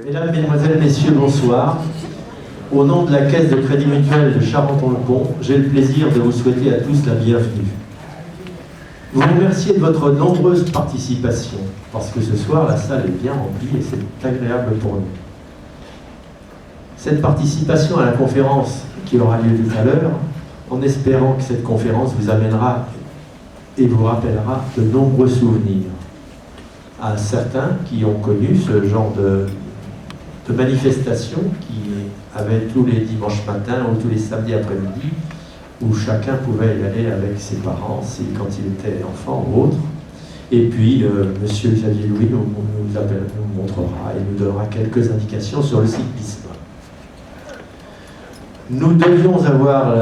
Mesdames, Mesdemoiselles, Messieurs, bonsoir. Au nom de la Caisse de Crédit Mutuel de Charenton-le-Pont, j'ai le plaisir de vous souhaiter à tous la bienvenue. Vous remerciez de votre nombreuse participation, parce que ce soir, la salle est bien remplie et c'est agréable pour nous. Cette participation à la conférence qui aura lieu tout à l'heure, en espérant que cette conférence vous amènera et vous rappellera de nombreux souvenirs. À certains qui ont connu ce genre de manifestation qui avait tous les dimanches matins ou tous les samedis après-midi, où chacun pouvait y aller avec ses parents quand il était enfant ou autre. Et puis, Monsieur Xavier Louis nous montrera et nous donnera quelques indications sur le cyclisme. Nous devions avoir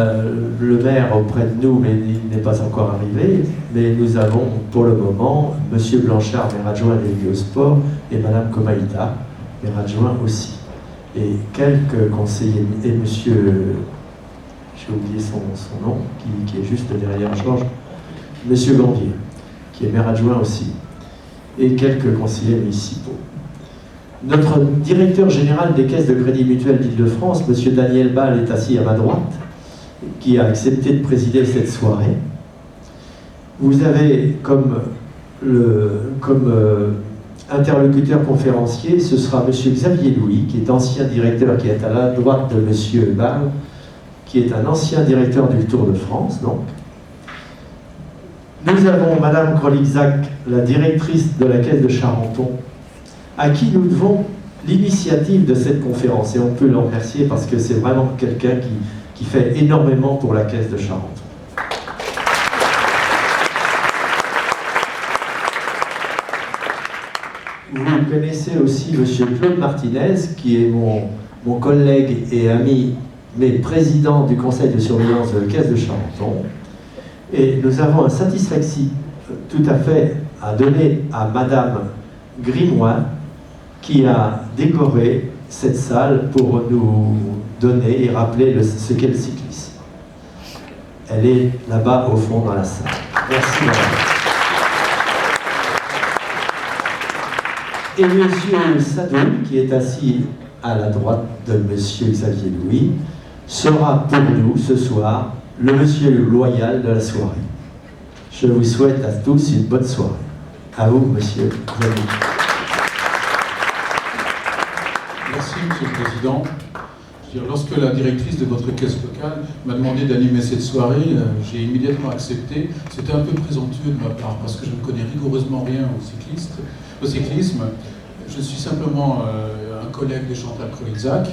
le maire auprès de nous, mais il n'est pas encore arrivé. Mais nous avons pour le moment Monsieur Blanchard, maire adjoint délégué au sport, et Madame Comaïda, maire adjoint aussi. Et quelques conseillers, et Monsieur, j'ai oublié son nom, qui est juste derrière Georges, Monsieur Gambier, qui est maire adjoint aussi, et quelques conseillers municipaux. Notre directeur général des caisses de crédit mutuel d'Île-de-France, M. Daniel Ball, est assis à ma droite, qui a accepté de présider cette soirée. Vous avez comme interlocuteur conférencier, ce sera M. Xavier Louis, qui est ancien directeur, qui est à la droite de M. Ball, qui est un ancien directeur du Tour de France, donc. Nous avons Mme Krolikzak, la directrice de la Caisse de Charenton, à qui nous devons l'initiative de cette conférence. Et on peut l'en remercier parce que c'est vraiment quelqu'un qui fait énormément pour la Caisse de Charenton. Vous connaissez aussi M. Claude Martinez, qui est mon collègue et ami, mais président du conseil de surveillance de la Caisse de Charenton. Et nous avons un satisfecit tout à fait à donner à Madame Grimois, qui a décoré cette salle pour nous donner et rappeler ce qu'est le cyclisme. Elle est là-bas au fond dans la salle. Merci Madame. Et M. Sadou, qui est assis à la droite de M. Xavier Louis, sera pour nous ce soir le monsieur loyal de la soirée. Je vous souhaite à tous une bonne soirée. À vous, monsieur Xavier. Merci, Monsieur le Président. Lorsque la directrice de votre caisse locale m'a demandé d'animer cette soirée, j'ai immédiatement accepté. C'était un peu présomptueux de ma part, parce que je ne connais rigoureusement rien au cyclisme. Je suis simplement un collègue de Chantal Krolikzak,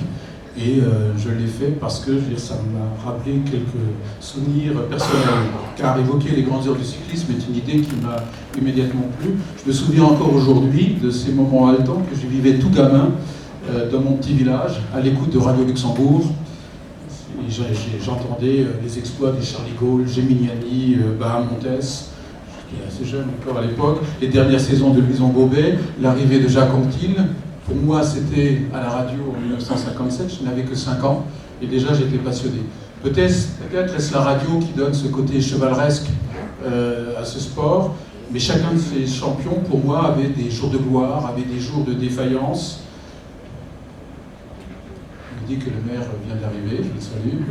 et je l'ai fait parce que ça m'a rappelé quelques souvenirs personnels. Car évoquer les grandes heures du cyclisme est une idée qui m'a immédiatement plu. Je me souviens encore aujourd'hui de ces moments haletants que je vivais tout gamin, dans mon petit village, à l'écoute de Radio Luxembourg. J'entendais les exploits de Charlie Gaulle, Geminiani, Baham Montes. J'étais assez jeune encore à l'époque. Les dernières saisons de Louison Bobet, l'arrivée de Jacques Anquetil. Pour moi, c'était à la radio en 1957, je n'avais que 5 ans, et déjà j'étais passionné. Peut-être est-ce la radio qui donne ce côté chevaleresque à ce sport, mais chacun de ces champions, pour moi, avait des jours de gloire, avait des jours de défaillance. Que le maire vient d'arriver, je le salue.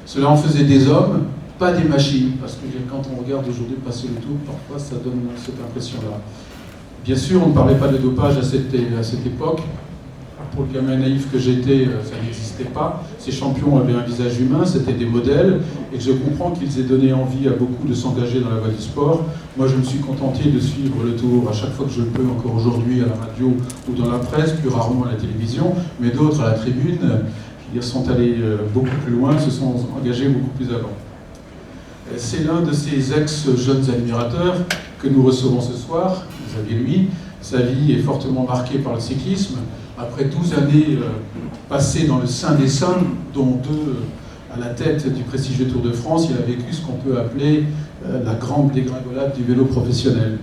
Cela en faisait des hommes, pas des machines, parce que quand on regarde aujourd'hui passer le tour, parfois ça donne cette impression-là. Bien sûr, on ne parlait pas de dopage à cette époque. Pour le gamin naïf que j'étais, ça n'existait pas. Ces champions avaient un visage humain, c'était des modèles, et je comprends qu'ils aient donné envie à beaucoup de s'engager dans la voie du sport. Moi, je me suis contenté de suivre le Tour à chaque fois que je le peux, encore aujourd'hui, à la radio ou dans la presse, plus rarement à la télévision, mais d'autres à la tribune, ils sont allés beaucoup plus loin, se sont engagés beaucoup plus avant. C'est l'un de ces ex-jeunes admirateurs que nous recevons ce soir, Xavier Louis. Sa vie est fortement marquée par le cyclisme. Après 12 années passées dans le sein des saints, dont 2 à la tête du prestigieux Tour de France, il a vécu ce qu'on peut appeler la grande dégringolade du vélo professionnel.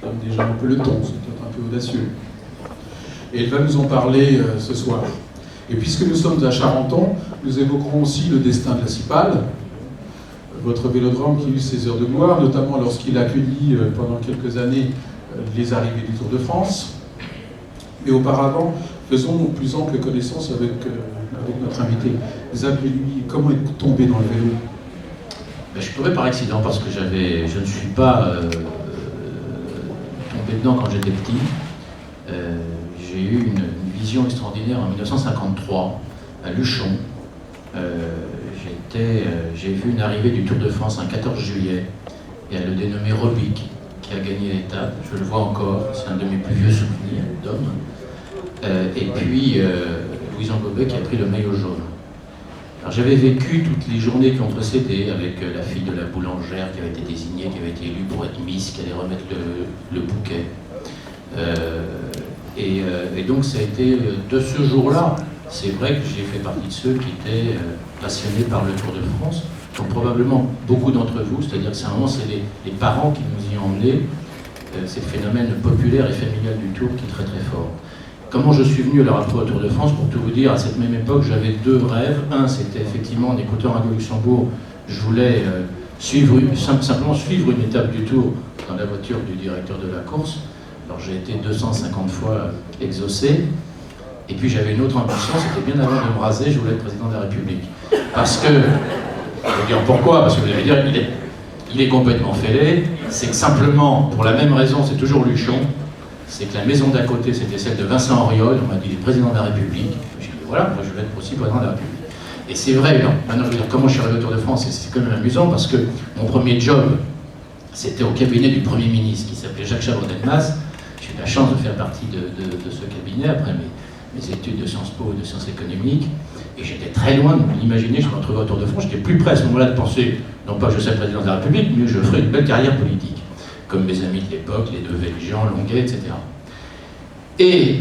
Ça donne déjà un peu le ton, c'est peut-être un peu audacieux. Et il va nous en parler ce soir. Et puisque nous sommes à Charenton, nous évoquerons aussi le destin de la Cipale, votre vélodrome qui eut ses heures de gloire, notamment lorsqu'il accueillit pendant quelques années les arrivées du Tour de France. Mais auparavant, faisons nos plus amples connaissances avec notre invité. Xavier, lui, comment est tombé dans le vélo? Ben, je suis tombé par accident parce que je ne suis pas tombé dedans quand j'étais petit. J'ai eu une vision extraordinaire en 1953 à Luchon. J'ai vu une arrivée du Tour de France un 14 juillet. Il y a le dénommé Robic qui a gagné l'étape. Je le vois encore, c'est un de mes plus vieux souvenirs d'homme. Et puis Louison Bobet qui a pris le maillot jaune. Alors j'avais vécu toutes les journées qui ont précédé avec la fille de la boulangère qui avait été désignée, qui avait été élue pour être Miss, qui allait remettre le bouquet. Et donc ça a été de ce jour-là, c'est vrai que j'ai fait partie de ceux qui étaient passionnés par le Tour de France, donc probablement beaucoup d'entre vous, c'est-à-dire que c'est les parents qui nous y ont emmenés, c'est le phénomène populaire et familial du Tour qui est très très fort. Comment je suis venu alors après au Tour de France? Pour tout vous dire, à cette même époque, j'avais deux rêves. Un, c'était effectivement en écoutant Radio Luxembourg, je voulais simplement suivre une étape du Tour dans la voiture du directeur de la course. Alors j'ai été 250 fois exaucé. Et puis j'avais une autre ambition, c'était bien avant de me raser, je voulais être président de la République. Parce que, je vais dire pourquoi, parce que vous allez dire, il est complètement fêlé. C'est que simplement, pour la même raison, c'est toujours Luchon. C'est que la maison d'à côté, c'était celle de Vincent Auriol, on m'a dit, il est président de la République. J'ai dit, voilà, moi je vais être aussi président de la République. Et c'est vrai, non. Maintenant je veux dire, comment je suis arrivé au Tour de France, c'est quand même amusant, parce que mon premier job, c'était au cabinet du Premier ministre, qui s'appelait Jacques Chaban-Delmas. J'ai eu la chance de faire partie de ce cabinet, après mes études de Sciences Po et de sciences économiques, et j'étais très loin de m'imaginer, je me retrouvais au Tour de France, j'étais plus près à ce moment-là de penser, non pas que je serais président de la République, mais je ferais une belle carrière politique, comme mes amis de l'époque, les deux Véligian, Longuet, etc. Et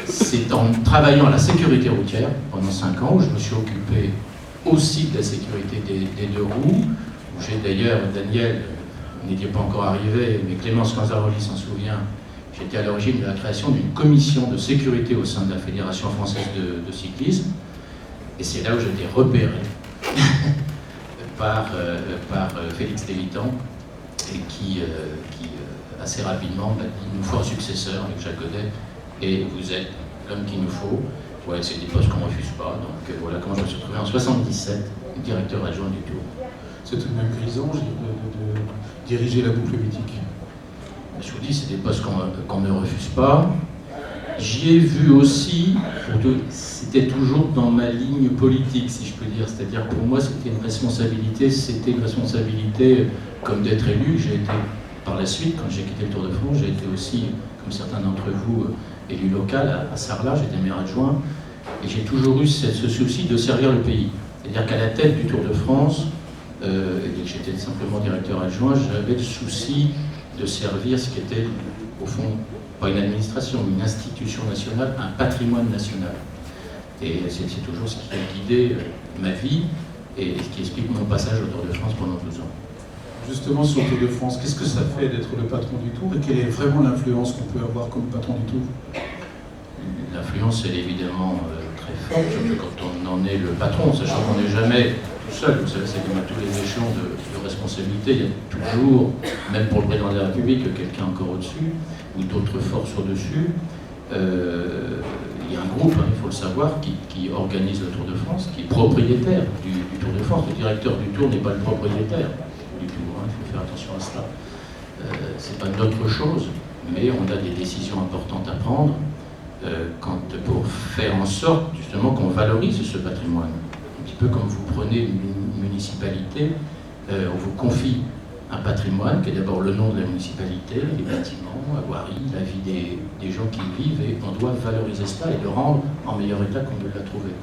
c'est en travaillant à la sécurité routière pendant 5 ans, où je me suis occupé aussi de la sécurité des deux roues, où j'ai d'ailleurs, Daniel, vous n'étiez pas encore arrivé, mais Clémence Canzaroli s'en souvient, j'étais à l'origine de la création d'une commission de sécurité au sein de la Fédération française de cyclisme. Et c'est là où j'ai été repéré par Félix Lévitan, et qui assez rapidement m'a dit, il nous faut un successeur avec Jacques Godet, et vous êtes l'homme qu'il nous faut. Ouais, c'est des postes qu'on ne refuse pas. Donc voilà comment je me suis retrouvé en 77, directeur adjoint du Tour. C'est tout de même grisant de diriger la boucle mythique. Je vous dis, c'est des postes qu'on ne refuse pas. J'y ai vu aussi, c'était toujours dans ma ligne politique, si je peux dire. C'est-à-dire, pour moi, c'était une responsabilité comme d'être élu. J'ai été, par la suite, quand j'ai quitté le Tour de France, j'ai été aussi, comme certains d'entre vous, élu local à Sarlat, j'étais maire adjoint. Et j'ai toujours eu ce souci de servir le pays. C'est-à-dire qu'à la tête du Tour de France, et j'étais simplement directeur adjoint, j'avais le souci de servir ce qui était, au fond, pas une administration, mais une institution nationale, un patrimoine national. Et c'est toujours ce qui a guidé ma vie et ce qui explique mon passage au Tour de France pendant 12 ans. Justement, sur le Tour de France, qu'est-ce que ça fait d'être le patron du Tour et quelle est vraiment l'influence qu'on peut avoir comme patron du Tour? L'influence, elle est évidemment très forte, surtout quand on en est le patron, sachant qu'on n'est jamais tout seul. Vous savez, c'est comme à tous les échelons de responsabilité, il y a toujours, même pour le président de la République, quelqu'un encore au-dessus, ou d'autres forces au-dessus. Il y a un groupe, il faut le savoir, qui organise le Tour de France, qui est propriétaire du Tour de France. Le directeur du Tour n'est pas le propriétaire du Tour, il faut faire attention à cela. C'est pas notre chose, mais on a des décisions importantes à prendre pour faire en sorte justement qu'on valorise ce patrimoine. Un petit peu comme vous prenez une municipalité, on vous confie un patrimoine qui est d'abord le nom de la municipalité, les bâtiments, la voirie, la vie des gens qui y vivent, et on doit valoriser cela et le rendre en meilleur état qu'on peut la trouver.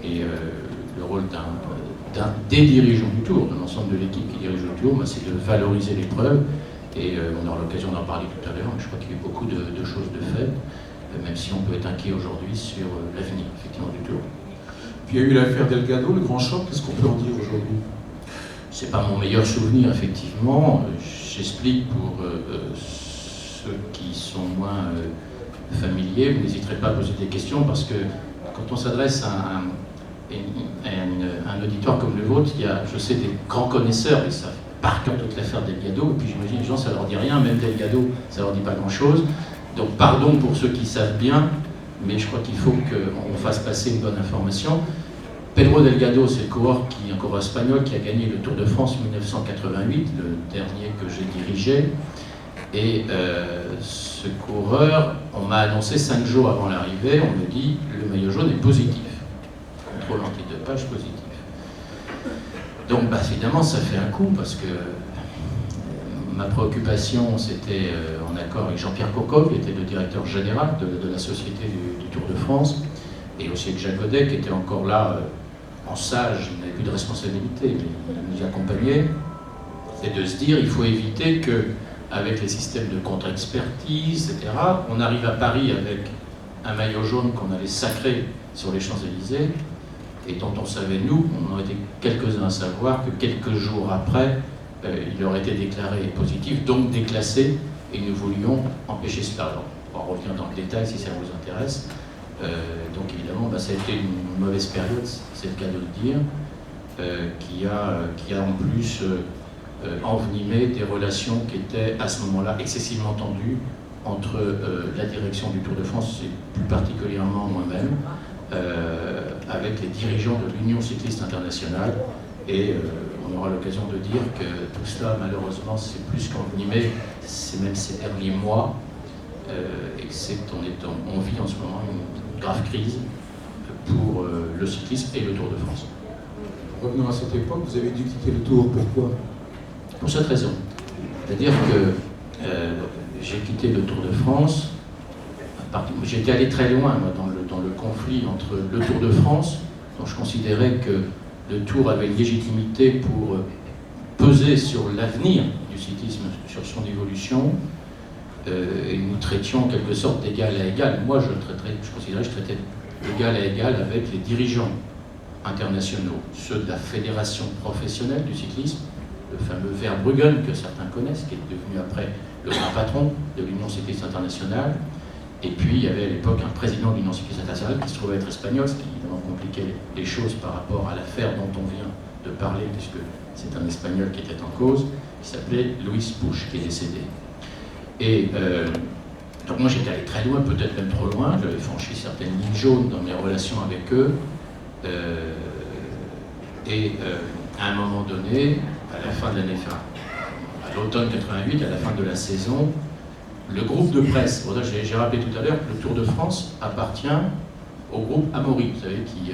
Et le rôle des dirigeants du Tour, de l'ensemble de l'équipe qui dirige le Tour, c'est de valoriser l'épreuve, et on aura l'occasion d'en parler tout à l'heure. Je crois qu'il y a eu beaucoup de choses de fait, même si on peut être inquiet aujourd'hui sur l'avenir effectivement du Tour. Puis il y a eu l'affaire Delgado, le grand choc, qu'est-ce qu'on peut en dire aujourd'hui? C'est pas mon meilleur souvenir, effectivement. J'explique pour ceux qui sont moins familiers. Vous n'hésiterez pas à poser des questions parce que quand on s'adresse à un auditoire comme le vôtre, il y a, je sais, des grands connaisseurs, ils savent par cœur toute l'affaire Delgado, et puis j'imagine les gens, ça leur dit rien, même Delgado, ça leur dit pas grand-chose. Donc pardon pour ceux qui savent bien, mais je crois qu'il faut qu'on fasse passer une bonne information. Pedro Delgado, c'est un coureur espagnol qui a gagné le Tour de France 1988, le dernier que j'ai dirigé. Et ce coureur, on m'a annoncé 5 jours avant l'arrivée, on me dit le maillot jaune est positif. Contrôle antidopage positif. Donc bah, évidemment ça fait un coup parce que ma préoccupation c'était en accord avec Jean-Pierre Cocot qui était le directeur général de la société du Tour de France et aussi avec Jacques Godet qui était encore là en sage, il n'avait plus de responsabilité mais il nous accompagnait. C'est de se dire il faut éviter que avec les systèmes de contre-expertise, etc., on arrive à Paris avec un maillot jaune qu'on allait sacrer sur les Champs-Élysées et dont on savait, nous, on aurait été quelques-uns à savoir que quelques jours après, il aurait été déclaré positif, donc déclassé, et nous voulions empêcher cela. Alors, on va revenir dans le détail si ça vous intéresse. Donc évidemment, bah, ça a été une mauvaise période, c'est le cas de le dire, qui a en plus envenimé des relations qui étaient à ce moment-là excessivement tendues entre la direction du Tour de France et plus particulièrement moi-même, avec les dirigeants de l'Union cycliste internationale et on aura l'occasion de dire que tout cela malheureusement c'est plus qu'envenimé, c'est même ces derniers mois et que on vit en ce moment une grave crise pour le cyclisme et le Tour de France. Revenons à cette époque, vous avez dû quitter le Tour, pourquoi? Pour cette raison, c'est-à-dire que j'ai quitté le Tour de France. J'étais allé très loin moi, dans le conflit entre le Tour de France, dont je considérais que le Tour avait une légitimité pour peser sur l'avenir du cyclisme, sur son évolution, et nous traitions en quelque sorte d'égal à égal. Moi, je considérais que je traitais d'égal à égal avec les dirigeants internationaux, ceux de la fédération professionnelle du cyclisme, le fameux Verbruggen que certains connaissent, qui est devenu après le grand patron de l'Union cycliste internationale. Et puis il y avait à l'époque un président de l'Union cycliste internationale qui se trouvait être espagnol, ce qui évidemment compliquait les choses par rapport à l'affaire dont on vient de parler, puisque c'est un espagnol qui était en cause, qui s'appelait Luis Puig, qui est décédé. Et donc moi j'étais allé très loin, peut-être même trop loin, j'avais franchi certaines lignes jaunes dans mes relations avec eux. À un moment donné, à la fin de l'année, à l'automne 88, à la fin de la saison, le groupe de presse, j'ai rappelé tout à l'heure que le Tour de France appartient au groupe Amaury, vous savez, qui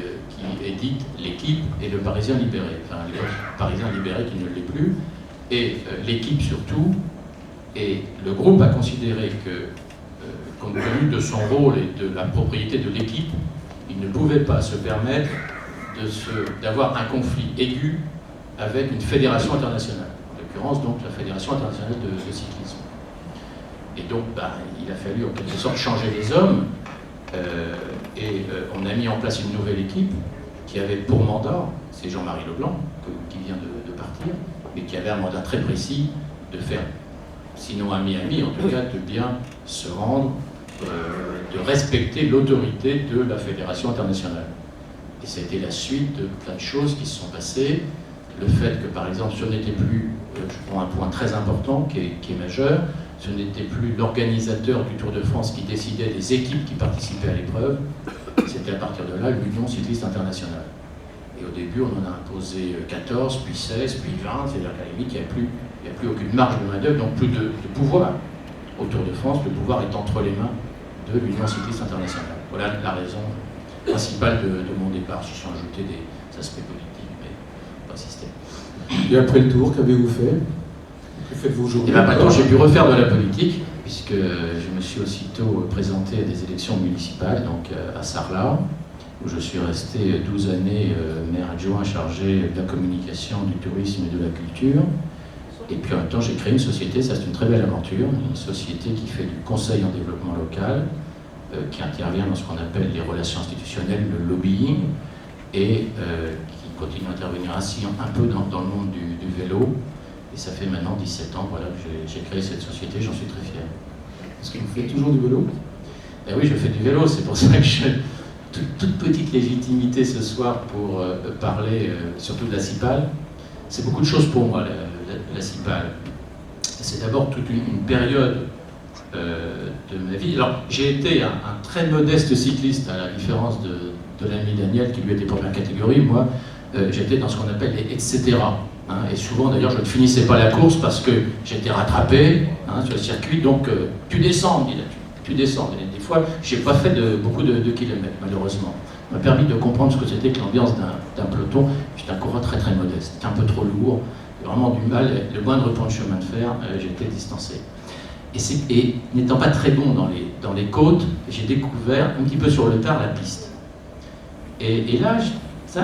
édite l'Équipe et le Parisien Libéré, enfin le Parisien Libéré qui ne l'est plus, et l'Équipe surtout, et le groupe a considéré que, compte tenu de son rôle et de la propriété de l'Équipe, il ne pouvait pas se permettre d'avoir un conflit aigu avec une fédération internationale, en l'occurrence donc la Fédération internationale de cyclisme. Et donc il a fallu en quelque sorte changer les hommes, on a mis en place une nouvelle équipe qui avait pour mandat, c'est Jean-Marie Leblanc qui vient de partir, mais qui avait un mandat très précis de faire, sinon à Miami, en tout cas de bien se rendre, de respecter l'autorité de la Fédération internationale. Et c'était la suite de plein de choses qui se sont passées. Le fait que, par exemple, ce n'était plus, je prends un point très important qui est majeur, ce n'était plus l'organisateur du Tour de France qui décidait des équipes qui participaient à l'épreuve, c'était à partir de là l'Union cycliste internationale. Et au début, on en a imposé 14, puis 16, puis 20, c'est-à-dire qu'à la limite, il n'y a plus aucune marge de main-d'œuvre, donc plus de pouvoir au Tour de France, le pouvoir est entre les mains de l'Union cycliste internationale. Voilà la raison principale de mon départ. Je suis ajouté des aspects politiques, mais pas système. Et après le Tour, qu'avez-vous fait? Que faites-vous aujourd'hui? Et bien, maintenant, j'ai pu refaire de la politique, puisque je me suis aussitôt présenté à des élections municipales, donc à Sarlat, où je suis resté 12 années maire adjoint chargé de la communication, du tourisme et de la culture. Et puis en même temps, j'ai créé une société, ça c'est une très belle aventure, une société qui fait du conseil en développement local, qui intervient dans ce qu'on appelle les relations institutionnelles, le lobbying, et qui continue à intervenir ainsi un peu dans le monde du vélo. Et ça fait maintenant 17 ans voilà, que j'ai créé cette société, j'en suis très fier. Est-ce que vous faites toujours du vélo? Eh oui, je fais du vélo, c'est pour ça que j'ai toute petite légitimité ce soir pour parler surtout de la CIPAL. C'est beaucoup de choses pour moi, la CIPAL. C'est d'abord toute une période ma vie. Alors, j'ai été un très modeste cycliste, à la différence de l'ami Daniel, qui lui était première catégorie. Moi, j'étais dans ce qu'on appelle les etc. Hein, et souvent, d'ailleurs, je ne finissais pas la course parce que j'étais rattrapé sur le circuit. Donc, tu descends, dit là, tu descends. Et des fois, je n'ai pas fait beaucoup de kilomètres, malheureusement. Ça m'a permis de comprendre ce que c'était que l'ambiance d'un peloton. J'étais un coureur très très modeste, c'était un peu trop lourd, vraiment du mal. Le moindre point de chemin de fer, j'étais distancé. Et n'étant pas très bon dans les côtes, j'ai découvert un petit peu sur le tard la piste. Et là, ça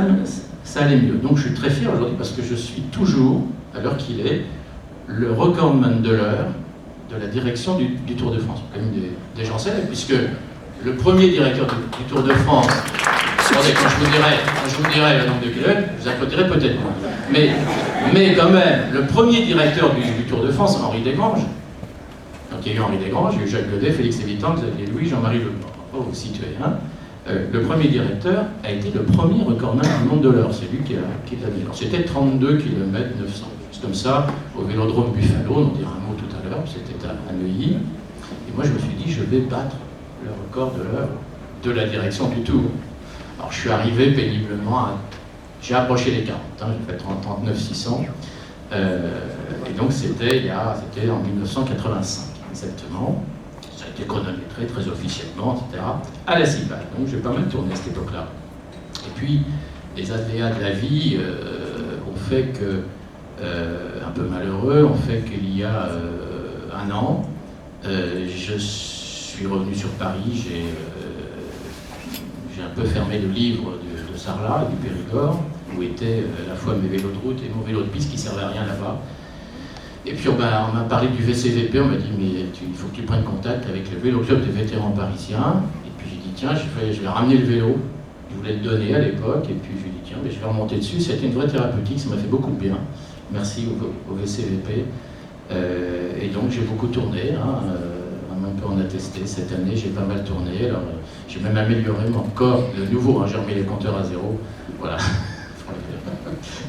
allait mieux. Donc je suis très fier aujourd'hui parce que je suis toujours, à l'heure qu'il est, le recordman de l'heure de la direction du Tour de France. Comme des gens célèbres, puisque le premier directeur du Tour de France, attendez, quand je vous dirai le nombre de kilomètres, vous applaudirez peut-être moins. Mais quand même, le premier directeur du Tour de France, Henri Desgranges. Donc il y a eu Henri Desgranges, il y a eu Jacques Godet, Félix Lévitan, Xavier Louis, Jean-Marie Le Pen. Oh, vous situez, hein. Le premier directeur a été le premier recordman du monde de l'heure. C'est lui qui l'a dit. C'était 32 km 900. C'est comme ça, au Vélodrome Buffalo, on en dira un mot tout à l'heure, c'était à Neuilly. Et moi je me suis dit, je vais battre le record de l'heure de la direction du Tour. Alors je suis arrivé péniblement j'ai approché les 40, hein, j'ai fait 39 600. Et donc c'était en 1985, exactement. Ça a été chronométré très officiellement, etc. À la Cipage. Donc j'ai pas mal tourné à cette époque-là. Et puis les aléas de la vie ont fait que, un peu malheureux, ont fait qu'il y a un an, je suis revenu sur Paris, j'ai un peu fermé le livre de Sarlat, du Périgord, où étaient à la fois mes vélos de route et mon vélo de piste qui ne servait à rien là-bas. Et puis on m'a parlé du VCVP, on m'a dit mais il faut que tu prennes contact avec le vélo club des vétérans parisiens. Et puis j'ai dit tiens, je vais ramener le vélo, je voulais le donner à l'époque, et puis j'ai dit tiens, mais je vais remonter dessus, c'était une vraie thérapeutique, ça m'a fait beaucoup de bien. Merci au VCVP. Et donc j'ai beaucoup tourné, on peut en attester, cette année j'ai pas mal tourné, alors j'ai même amélioré mon corps, de nouveau, j'ai remis les compteurs à zéro, voilà.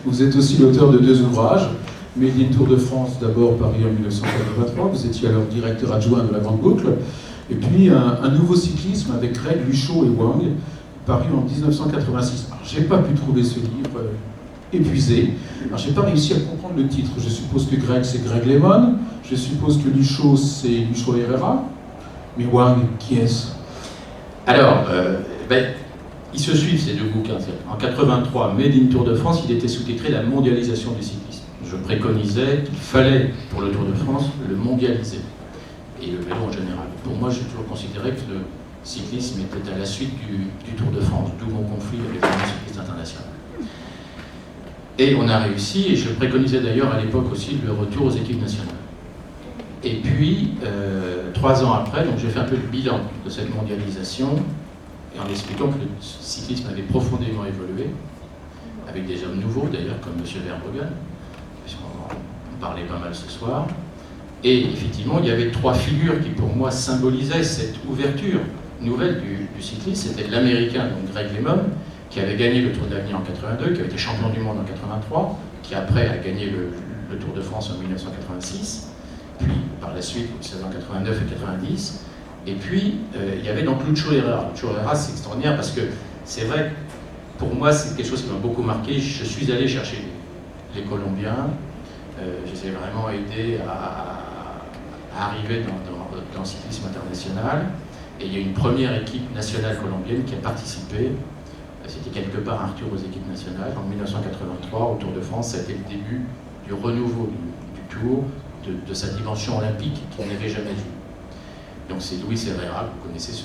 Vous êtes aussi l'auteur de 2 ouvrages, Made in Tour de France, d'abord Paris en 1983, vous étiez alors directeur adjoint de la Grande Boucle, et puis un nouveau cyclisme avec Greg, Luchot et Wang, paru en 1986. Alors j'ai pas pu trouver ce livre, épuisé. Alors j'ai pas réussi à comprendre le titre. Je suppose que Greg c'est Greg Lemon, je suppose que Luchot c'est Luchot Herrera, mais Wang, qui est-ce? Alors, ils se suivent ces 2 bouquins. En 83, Made in Tour de France, il était sous-titré La mondialisation du cyclisme. Je préconisais qu'il fallait, pour le Tour de France, le mondialiser. Et le vélo en général. Pour moi, j'ai toujours considéré que le cyclisme était à la suite du Tour de France, d'où mon conflit avec le cycliste international. Et on a réussi, et je préconisais d'ailleurs à l'époque aussi le retour aux équipes nationales. Et puis, 3 ans après, donc j'ai fait un peu le bilan de cette mondialisation, et en expliquant que le cyclisme avait profondément évolué, avec des hommes nouveaux d'ailleurs, comme M. Verbruggen, puisqu'on parlait pas mal ce soir. Et effectivement, il y avait 3 figures qui pour moi symbolisaient cette ouverture nouvelle du cyclisme. C'était l'Américain, donc Greg Lemon, qui avait gagné le Tour de l'Avenir en 82, qui avait été champion du monde en 83, qui après a gagné le Tour de France en 1986, puis par la suite, vous savez, en 89 et 90. Et puis, il y avait donc Lucho Herrera. Lucho Herrera, c'est extraordinaire parce que c'est vrai, pour moi, c'est quelque chose qui m'a beaucoup marqué. Je suis allé chercher les Colombiens. Je les ai vraiment aidés à arriver dans le cyclisme international. Et il y a une première équipe nationale colombienne qui a participé. C'était quelque part un retour aux équipes nationales. En 1983, au Tour de France, c'était le début du renouveau du Tour, de sa dimension olympique qu'on n'avait jamais vue. Donc c'est Luis Herrera, vous connaissez ce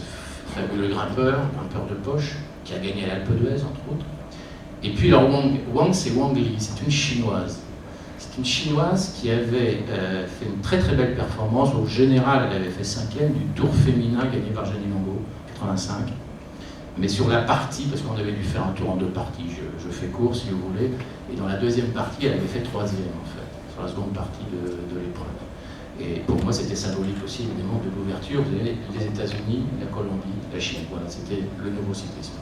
fabuleux grimpeur de poche, qui a gagné l'Alpe d'Huez, entre autres. Et puis alors Wang c'est Wang Li, c'est une Chinoise. C'est une Chinoise qui avait fait une très très belle performance. Au général, elle avait fait 5e du Tour féminin gagné par Jenny Longo, 85. Mais sur la partie, parce qu'on avait dû faire un tour en 2 parties, je fais court si vous voulez, et dans la 2e partie, elle avait fait 3e en fait, sur la seconde partie de l'épreuve. Et pour moi, c'était symbolique aussi, évidemment, de l'ouverture. Vous avez les États-Unis, la Colombie, la Chine. Voilà, c'était le nouveau cyclisme.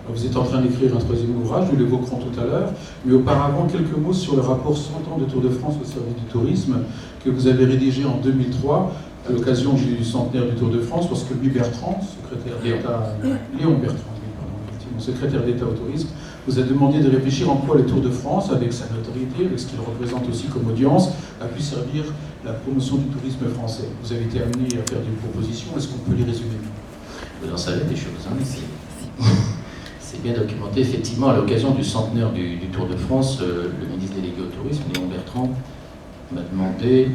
Vous êtes en train d'écrire un 3e ouvrage, nous l'évoquerons tout à l'heure, mais auparavant, quelques mots sur le rapport 100 ans de Tour de France au service du tourisme que vous avez rédigé en 2003. à l'occasion du centenaire du Tour de France, lorsque Louis Bertrand, secrétaire d'État, Léon Bertrand, effectivement, secrétaire d'État au tourisme, vous a demandé de réfléchir en quoi le Tour de France, avec sa notoriété, avec ce qu'il représente aussi comme audience, a pu servir la promotion du tourisme français. Vous avez été amené à faire des propositions, est-ce qu'on peut les résumer? Vous en savez des choses, hein, ici. C'est bien documenté. Effectivement, à l'occasion du centenaire du Tour de France, le ministre délégué au tourisme, Léon Bertrand, m'a demandé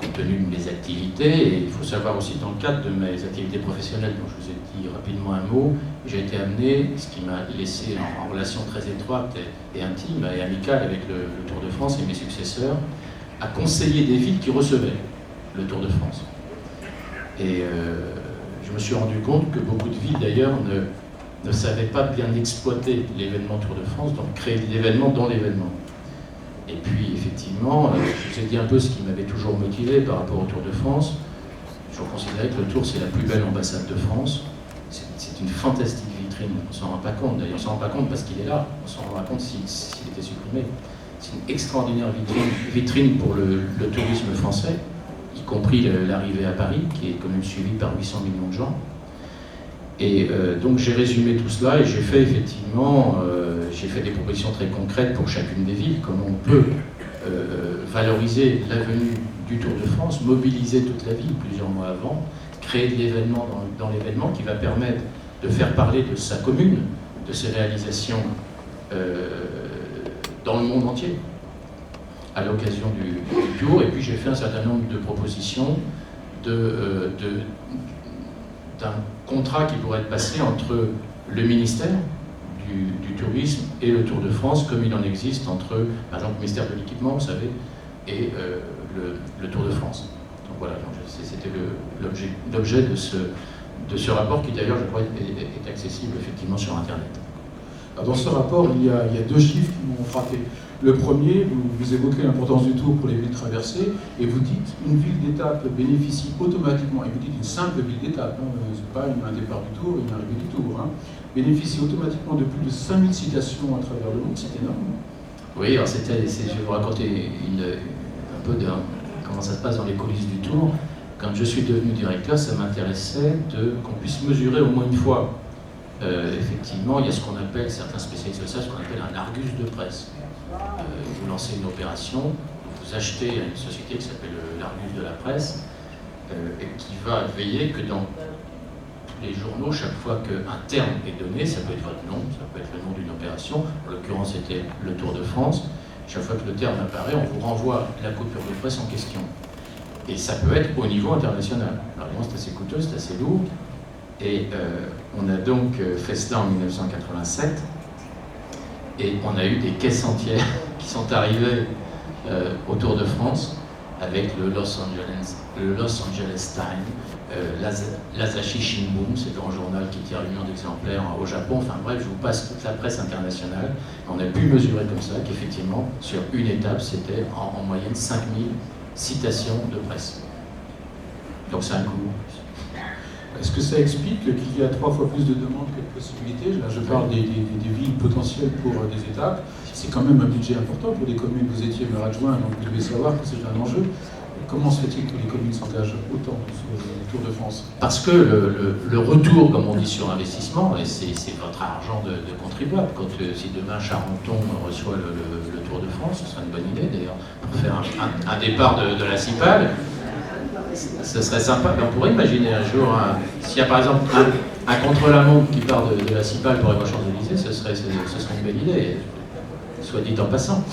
compte tenu de mes activités, et il faut savoir aussi dans le cadre de mes activités professionnelles, dont je vous ai dit rapidement un mot, j'ai été amené, ce qui m'a laissé en relation très étroite et intime et amicale avec le Tour de France et mes successeurs, à conseiller des villes qui recevaient le Tour de France. Et je me suis rendu compte que beaucoup de villes d'ailleurs ne savaient pas bien exploiter l'événement Tour de France, donc créer l'événement dans l'événement. Et puis effectivement, je vous ai dit un peu ce qui m'avait toujours motivé par rapport au Tour de France. Je considérais que le Tour c'est la plus belle ambassade de France. C'est une fantastique vitrine, on ne s'en rend pas compte. D'ailleurs, on ne s'en rend pas compte parce qu'il est là, on s'en rendra compte s'il était supprimé. C'est une extraordinaire vitrine pour le tourisme français, y compris l'arrivée à Paris, qui est quand même suivie par 800 millions de gens. Et donc j'ai résumé tout cela et j'ai fait effectivement des propositions très concrètes pour chacune des villes, comment on peut valoriser la venue du Tour de France, mobiliser toute la ville plusieurs mois avant, créer de l'événement dans l'événement qui va permettre de faire parler de sa commune, de ses réalisations dans le monde entier, à l'occasion du Tour. Et puis j'ai fait un certain nombre de propositions d'un contrat qui pourrait être passé entre le ministère du Tourisme et le Tour de France, comme il en existe entre, par exemple, le ministère de l'Équipement, vous savez, et le Tour de France. Donc voilà, c'était l'objet de ce rapport qui d'ailleurs, je crois, est accessible effectivement sur Internet. Alors, dans ce rapport, il y a deux chiffres qui m'ont frappé. Le premier, vous évoquez l'importance du Tour pour les villes traversées, et vous dites une ville d'étape bénéficie automatiquement, et vous dites une simple ville d'étape, hein, c'est pas un départ du Tour, une arrivée du Tour, hein, bénéficie automatiquement de plus de 5000 citations à travers le monde, c'est énorme. Oui, alors je vais vous raconter un peu de comment ça se passe dans les coulisses du Tour. Quand je suis devenu directeur, ça m'intéressait qu'on puisse mesurer au moins une fois. Effectivement, il y a ce qu'on appelle, certains spécialistes de ça, ce qu'on appelle un argus de presse. Vous lancez une opération, vous achetez une société qui s'appelle l'Argus de la presse, et qui va veiller que dans tous les journaux, chaque fois qu'un terme est donné, ça peut être votre nom, ça peut être le nom d'une opération, en l'occurrence c'était le Tour de France, chaque fois que le terme apparaît, on vous renvoie la coupure de presse en question. Et ça peut être au niveau international. Alors évidemment c'est assez coûteux, c'est assez lourd, et on a donc fait cela en 1987, et on a eu des caisses entières qui sont arrivées au Tour de France avec le Los Angeles Times, l'Asahi Shimbun, c'est un journal qui tire 1 million d'exemplaires au Japon. Enfin bref, je vous passe toute la presse internationale. On a pu mesurer comme ça qu'effectivement, sur une étape, c'était en moyenne 5000 citations de presse. Donc c'est un coût. Est-ce que ça explique qu'il y a 3 fois plus de demandes que de possibilités? Là, je parle des villes potentielles pour des étapes. C'est quand même un budget important pour les communes. Vous étiez maire adjoint, donc vous devez savoir que c'est un enjeu. Comment se fait-il que les communes s'engagent autant sur le Tour de France? Parce que le retour, comme on dit, sur investissement, et c'est votre argent de contribuable. Si demain Charenton reçoit le Tour de France, ce serait une bonne idée d'ailleurs, pour faire un départ de la Cipale. Ce serait sympa, mais on pourrait imaginer un jour, s'il y a par exemple un contre-la-montre qui part de la Cipale pour aller aux Champs-Élysées, ce serait une belle idée, soit dit en passant.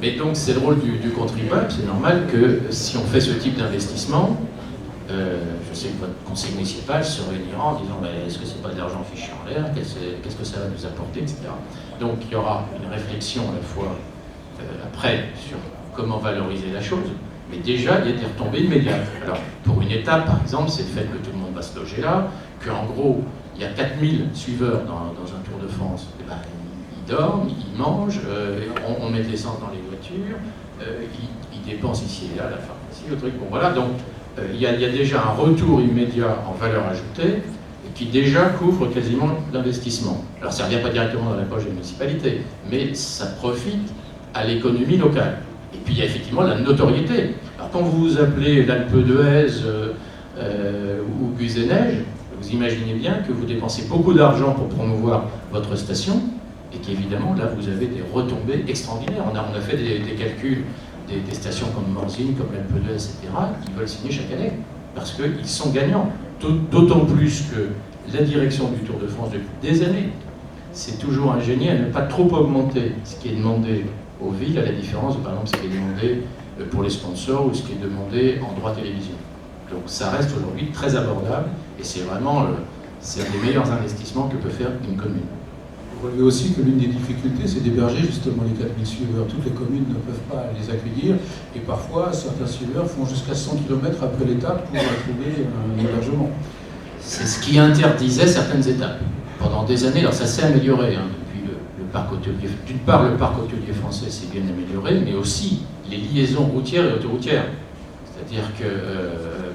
Mais donc c'est le rôle du contribuable, c'est normal que si on fait ce type d'investissement, je sais que votre conseil municipal se réunira en disant est-ce que c'est pas de l'argent fichu en l'air, qu'est-ce que ça va nous apporter, etc. Donc il y aura une réflexion à la fois après sur comment valoriser la chose. Mais déjà, il y a des retombées immédiates. Alors, pour une étape, par exemple, c'est le fait que tout le monde va se loger là, qu'en gros, il y a 4000 suiveurs dans un Tour de France. Et ben, ils dorment, ils mangent, on met de l'essence dans les voitures, ils dépensent ici et là, la pharmacie, le truc. Bon, voilà, donc, il y a déjà un retour immédiat en valeur ajoutée qui déjà couvre quasiment l'investissement. Alors, ça ne revient pas directement dans la poche des municipalités, mais ça profite à l'économie locale. Et puis il y a effectivement la notoriété. Alors Alors quand vous vous appelez l'Alpe d'Huez ou Guzeneige, vous imaginez bien que vous dépensez beaucoup d'argent pour promouvoir votre station et qu'évidemment là vous avez des retombées extraordinaires. On a fait des calculs des stations comme Morzine, comme l'Alpe d'Huez, etc., qui veulent signer chaque année parce qu'ils sont gagnants. D'autant plus que la direction du Tour de France depuis des années s'est toujours ingéniée à ne pas trop augmenter ce qui est demandé aux villes, à la différence de par exemple ce qui est demandé pour les sponsors ou ce qui est demandé en droit télévision. Donc ça reste aujourd'hui très abordable et c'est vraiment c'est un des meilleurs investissements que peut faire une commune. Vous relevez aussi que l'une des difficultés, c'est d'héberger justement les 4000 suiveurs. Toutes les communes ne peuvent pas les accueillir et parfois certains suiveurs font jusqu'à 100 km après l'étape pour trouver un hébergement. C'est ce qui interdisait certaines étapes. Pendant des années, alors ça s'est amélioré depuis le parc hôtelier. D'une part, le parc hôtelier français s'est bien amélioré, mais aussi les liaisons routières et autoroutières. C'est-à-dire que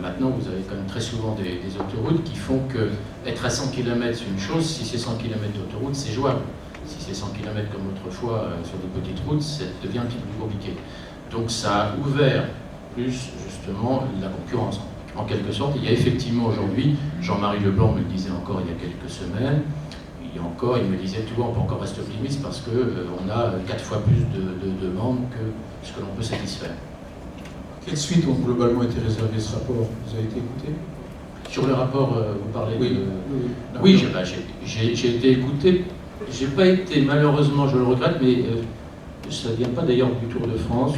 maintenant, vous avez quand même très souvent des autoroutes qui font que être à 100 km, c'est une chose, si c'est 100 km d'autoroute, c'est jouable. Si c'est 100 km comme autrefois sur des petites routes, ça devient un petit peu plus compliqué. Donc ça a ouvert plus, justement, la concurrence. En quelque sorte, il y a effectivement aujourd'hui, Jean-Marie Leblanc me le disait encore il y a quelques semaines, il me disait, tu vois, on peut encore rester optimiste parce qu'on a 4 fois plus de demandes que ce que l'on peut satisfaire. Quelles suites ont globalement été réservées à ce rapport? Vous avez été écouté? Sur le rapport, vous parlez oui, de... Oui, j'ai été écouté. J'ai pas été, malheureusement, je le regrette, mais ça ne vient pas d'ailleurs du Tour de France.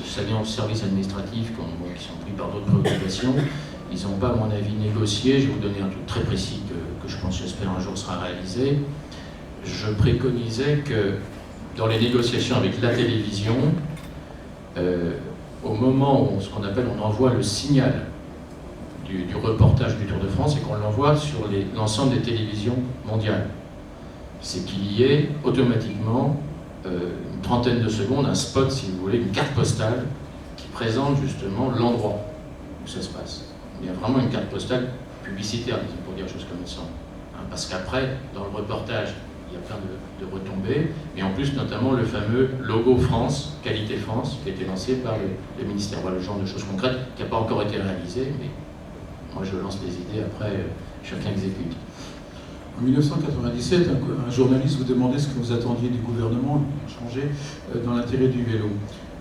Ça vient au service administratif qui sont pris par d'autres préoccupations. Ils n'ont pas, à mon avis, négocié. Je vais vous donner un truc très précis que je pense, j'espère, un jour sera réalisé. Je préconisais que dans les négociations avec la télévision, au moment où ce qu'on appelle, on envoie le signal du reportage du Tour de France et qu'on l'envoie sur l'ensemble des télévisions mondiales, c'est qu'il y ait automatiquement une trentaine de secondes, un spot si vous voulez, une carte postale qui présente justement l'endroit où ça se passe. Il y a vraiment une carte postale publicitaire, pour dire des choses comme ça. Parce qu'après, dans le reportage, il y a plein de retombées, et en plus notamment le fameux logo France, Qualité France, qui a été lancé par le ministère. Voilà le genre de choses concrètes qui n'a pas encore été réalisé, mais moi je lance les idées, après chacun exécute. En 1997, un journaliste vous demandait ce que vous attendiez du gouvernement, changer dans l'intérêt du vélo.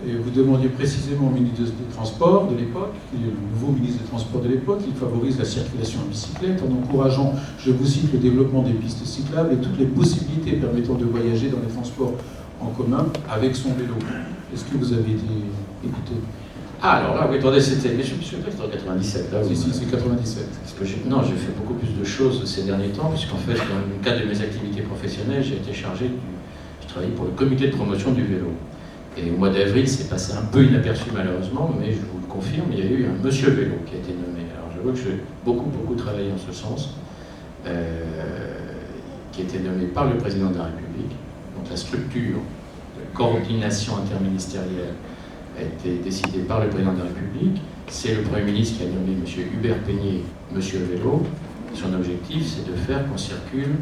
Et vous demandiez précisément au ministre des Transports de l'époque, le nouveau ministre des Transports de l'époque, qu'il favorise la circulation en bicyclette en encourageant, je vous cite, le développement des pistes cyclables et toutes les possibilités permettant de voyager dans les transports en commun avec son vélo. Est-ce que vous avez été écouté? Ah, alors là, oui, attendez, c'était. Mais je me suis pas en 97. Là, si, c'est 97. Parce que j'ai fait beaucoup plus de choses ces derniers temps, puisqu'en fait, dans le cadre de mes activités professionnelles, j'ai été chargé je travaillais pour le comité de promotion du vélo. Et au mois d'avril, c'est passé un peu inaperçu malheureusement, mais je vous le confirme, il y a eu un monsieur vélo qui a été nommé. Alors je vois que j'ai beaucoup travaillé en ce sens, qui a été nommé par le président de la République. Donc la structure de coordination interministérielle a été décidée par le président de la République. C'est le Premier ministre qui a nommé M. Hubert Peigné monsieur vélo. Son objectif, c'est de faire qu'on circule